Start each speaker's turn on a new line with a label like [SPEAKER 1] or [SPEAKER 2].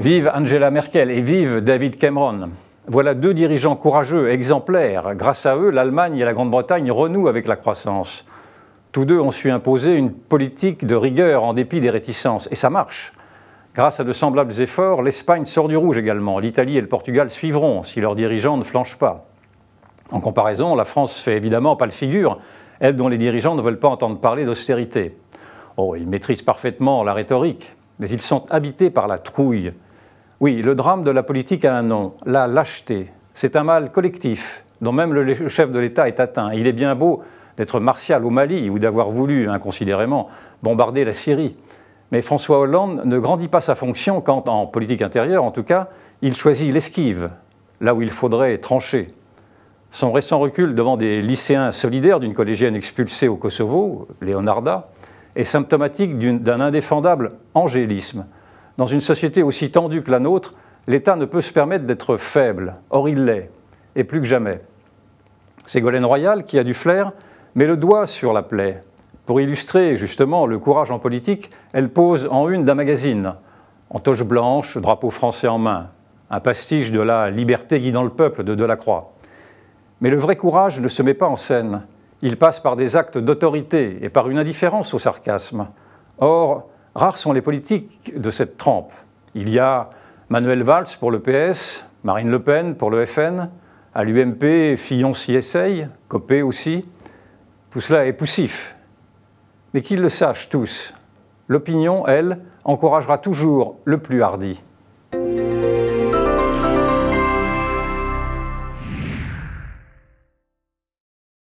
[SPEAKER 1] Vive Angela Merkel et vive David Cameron. Voilà deux dirigeants courageux, exemplaires. Grâce à eux, l'Allemagne et la Grande-Bretagne renouent avec la croissance. Tous deux ont su imposer une politique de rigueur en dépit des réticences. Et ça marche. Grâce à de semblables efforts, l'Espagne sort du rouge également. L'Italie et le Portugal suivront si leurs dirigeants ne flanchent pas. En comparaison, la France fait évidemment pas le figure, elle dont les dirigeants ne veulent pas entendre parler d'austérité. Oh, ils maîtrisent parfaitement la rhétorique, mais ils sont habités par la trouille. Oui, le drame de la politique a un nom, la lâcheté. C'est un mal collectif, dont même le chef de l'État est atteint. Il est bien beau d'être martial au Mali ou d'avoir voulu, inconsidérément, bombarder la Syrie. Mais François Hollande ne grandit pas sa fonction quand, en politique intérieure en tout cas, il choisit l'esquive, là où il faudrait trancher. Son récent recul devant des lycéens solidaires d'une collégienne expulsée au Kosovo, Leonarda, est symptomatique d'un indéfendable angélisme. Dans une société aussi tendue que la nôtre, l'État ne peut se permettre d'être faible. Or, il l'est, et plus que jamais. Ségolène Royal, qui a du flair, met le doigt sur la plaie. Pour illustrer justement le courage en politique, elle pose en une d'un magazine, en toche blanche, drapeau français en main, un pastiche de la liberté guidant le peuple de Delacroix. Mais le vrai courage ne se met pas en scène. Il passe par des actes d'autorité et par une indifférence au sarcasme. Or, rares sont les politiques de cette trempe. Il y a Manuel Valls pour le PS, Marine Le Pen pour le FN, à l'UMP, Fillon s'y essaye, Copé aussi. Tout cela est poussif. Mais qu'ils le sachent tous, l'opinion, elle, encouragera toujours le plus hardi.